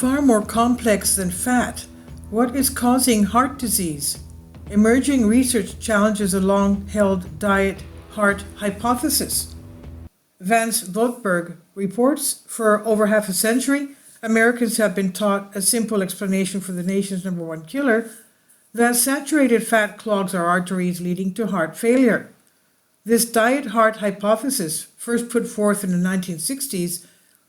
far more complex than fat. What is causing heart disease? Emerging research challenges a long-held diet-heart hypothesis. Vance Vogtberg reports, for over half a century, Americans have been taught a simple explanation for the nation's number one killer, that saturated fat clogs our arteries, leading to heart failure. This diet-heart hypothesis, first put forth in the 1960s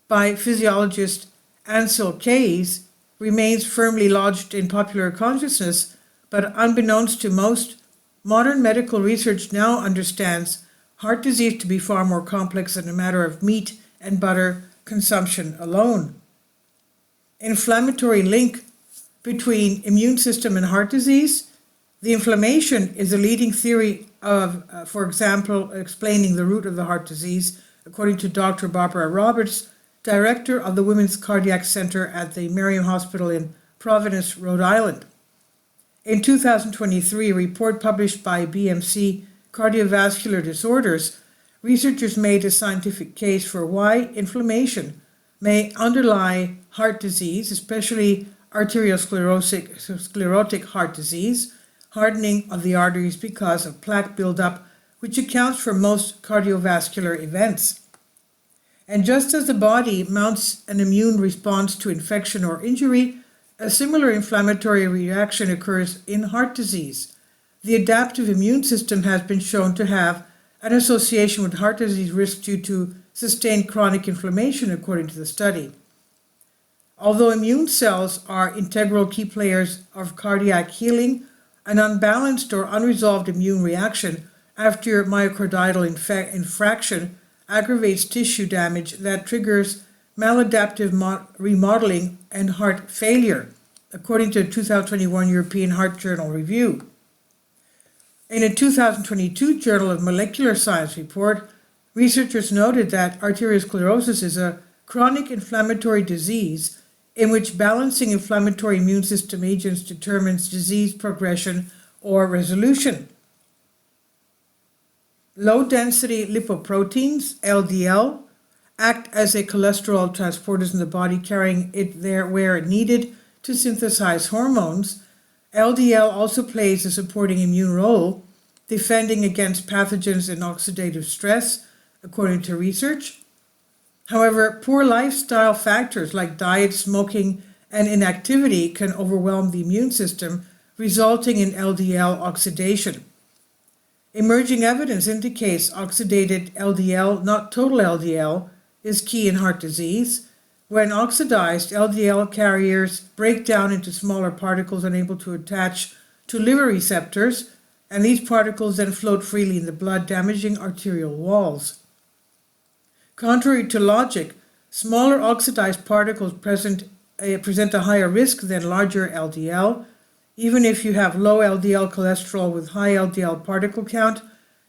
by physiologist Ancel Keys, remains firmly lodged in popular consciousness, but unbeknownst to most, modern medical research now understands heart disease to be far more complex than a matter of meat and butter consumption alone. Inflammatory link between immune system and heart disease. The inflammation is a leading theory of, for example, explaining the root of the heart disease, according to Dr. Barbara Roberts, director of the Women's Cardiac Center at the Miriam Hospital in Providence, Rhode Island. In 2023, a report published by BMC Cardiovascular Disorders, researchers made a scientific case for why inflammation may underlie heart disease, especially arteriosclerotic heart disease, hardening of the arteries because of plaque buildup, which accounts for most cardiovascular events. And just as the body mounts an immune response to infection or injury, a similar inflammatory reaction occurs in heart disease. The adaptive immune system has been shown to have an association with heart disease risk due to sustained chronic inflammation, according to the study. Although immune cells are integral key players of cardiac healing, an unbalanced or unresolved immune reaction after myocardial infraction aggravates tissue damage that triggers maladaptive remodeling and heart failure, according to a 2021 European Heart Journal review. In a 2022 Journal of Molecular Science report, researchers noted that arteriosclerosis is a chronic inflammatory disease in which balancing inflammatory immune system agents determines disease progression or resolution. Low-density lipoproteins, LDL, act as a cholesterol transporters in the body, carrying it there where it needed to synthesize hormones. LDL also plays a supporting immune role, defending against pathogens and oxidative stress, according to research. However, poor lifestyle factors like diet, smoking, and inactivity can overwhelm the immune system, resulting in LDL oxidation. Emerging evidence indicates oxidated LDL, not total LDL, is key in heart disease. When oxidized, LDL carriers break down into smaller particles unable to attach to liver receptors, and these particles then float freely in the blood, damaging arterial walls. Contrary to logic, smaller oxidized particles present a higher risk than larger LDL. Even if you have low LDL cholesterol with high LDL particle count,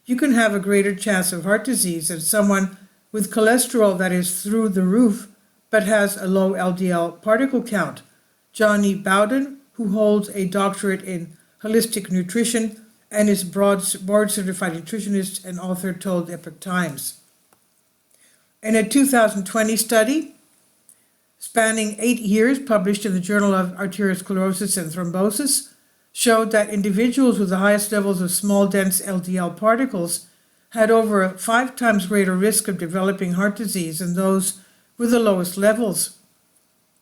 you can have a greater chance of heart disease than someone with cholesterol that is through the roof but has a low LDL particle count. Johnny Bowden, who holds a doctorate in holistic nutrition and is board-certified nutritionist and author, told Epoch Times. In a 2020 study spanning 8 years, published in the Journal of Arteriosclerosis and Thrombosis, showed that individuals with the highest levels of small, dense LDL particles had over a 5 times greater risk of developing heart disease than those with the lowest levels.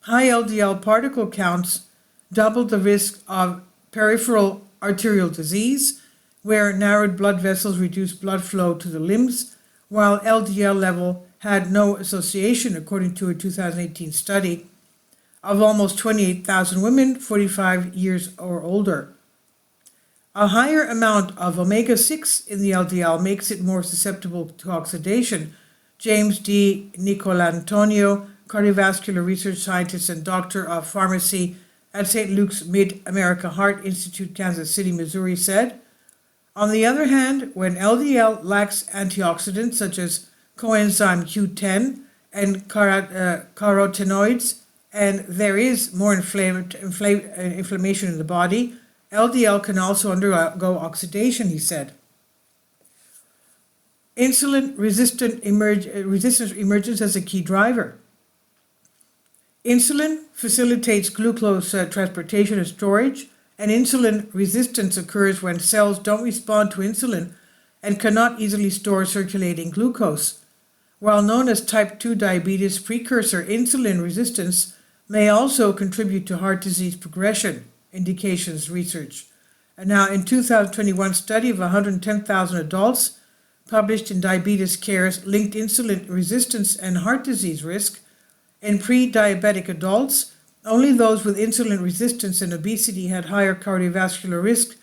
High LDL particle counts doubled the risk of peripheral arterial disease, where narrowed blood vessels reduce blood flow to the limbs, while LDL level had no association, according to a 2018 study of almost 28,000 women 45 years or older. A higher amount of omega-6 in the LDL makes it more susceptible to oxidation. James D. Nicolantonio, cardiovascular research scientist and doctor of pharmacy at St. Luke's Mid-America Heart Institute, Kansas City, Missouri, said, on the other hand, when LDL lacks antioxidants such as coenzyme Q10 and carotenoids, and there is more inflammation in the body, LDL can also undergo oxidation, he said. Insulin resistance emerges as a key driver. Insulin facilitates glucose transportation and storage, and insulin resistance occurs when cells don't respond to insulin and cannot easily store circulating glucose. While known as type 2 diabetes precursor, insulin resistance may also contribute to heart disease progression, indications research. And now, in 2021 study of 110,000 adults published in Diabetes Cares linked insulin resistance and heart disease risk. In pre-diabetic adults, only those with insulin resistance and obesity had higher cardiovascular risk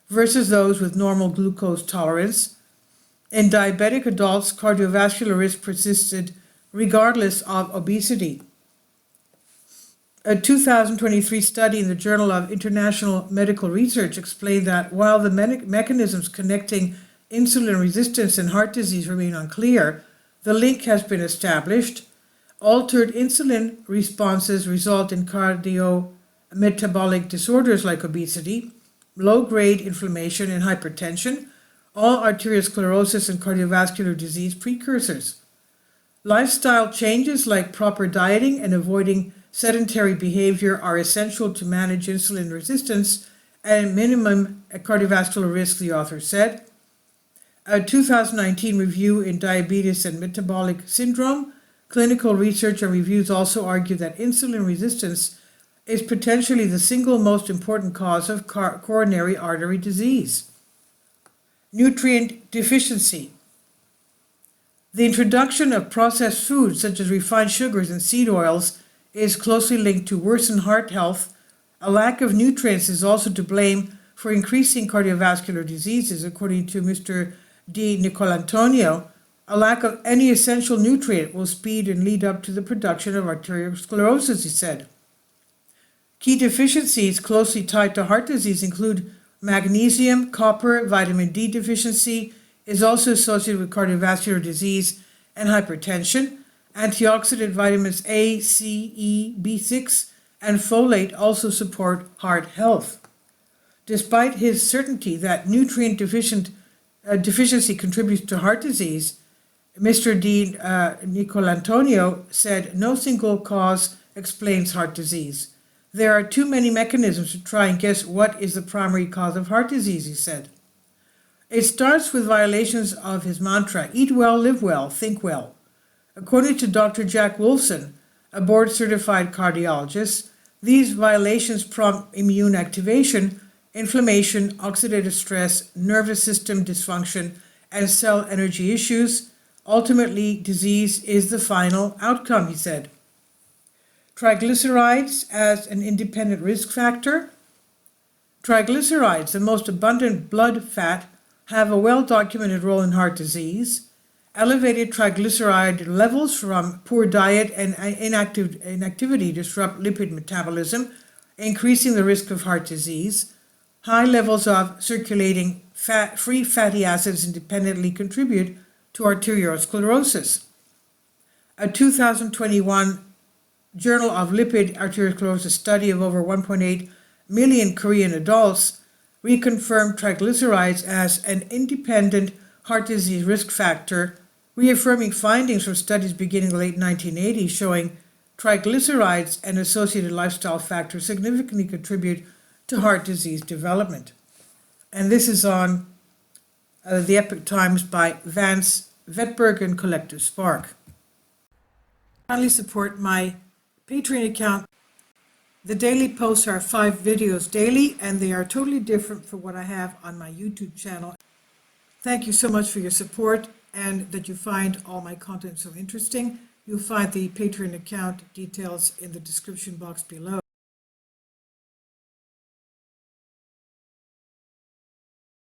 versus those with normal glucose tolerance. In diabetic adults, cardiovascular risk persisted regardless of obesity. A 2023 study in the Journal of International Medical Research explained that while the mechanisms connecting insulin resistance and heart disease remain unclear, the link has been established. Altered insulin responses result in cardiometabolic disorders like obesity, low-grade inflammation, and hypertension, all arteriosclerosis and cardiovascular disease precursors. Lifestyle changes like proper dieting and avoiding sedentary behavior are essential to manage insulin resistance and minimum cardiovascular risk, the author said. A 2019 review in Diabetes and Metabolic Syndrome, clinical research and reviews also argue that insulin resistance is potentially the single most important cause of coronary artery disease. Nutrient deficiency. The introduction of processed foods such as refined sugars and seed oils is closely linked to worsened heart health. A lack of nutrients is also to blame for increasing cardiovascular diseases, according to Mr. Di Nicolantonio. A lack of any essential nutrient will speed and lead up to the production of arteriosclerosis, he said. Key deficiencies closely tied to heart disease include magnesium, copper, vitamin D deficiency is also associated with cardiovascular disease and hypertension. Antioxidant vitamins A, C, E, B6, and folate also support heart health. Despite his certainty that nutrient deficiency contributes to heart disease, Mr. Di Nicolantonio said no single cause explains heart disease. There are too many mechanisms to try and guess what is the primary cause of heart disease, he said. It starts with violations of his mantra, eat well, live well, think well. According to Dr. Jack Wolfson, a board-certified cardiologist, these violations prompt immune activation, inflammation, oxidative stress, nervous system dysfunction, and cell energy issues. Ultimately, disease is the final outcome, he said. Triglycerides as an independent risk factor. Triglycerides, the most abundant blood fat, have a well-documented role in heart disease. Elevated triglyceride levels from poor diet and inactivity disrupt lipid metabolism, increasing the risk of heart disease. High levels of circulating free fatty acids independently contribute to arteriosclerosis. A 2021 Journal of Lipid Arteriosclerosis study of over 1.8 million Korean adults reconfirmed triglycerides as an independent heart disease risk factor, reaffirming findings from studies beginning in the late 1980s showing triglycerides and associated lifestyle factors significantly contribute to heart disease development. And this is on the Epoch Times by Vance Vetberg and Collective Spark. Kindly support my Patreon account. The daily posts are 5 videos daily, and they are totally different from what I have on my YouTube channel. Thank you so much for your support and that you find all my content so interesting. You'll find the Patreon account details in the description box below.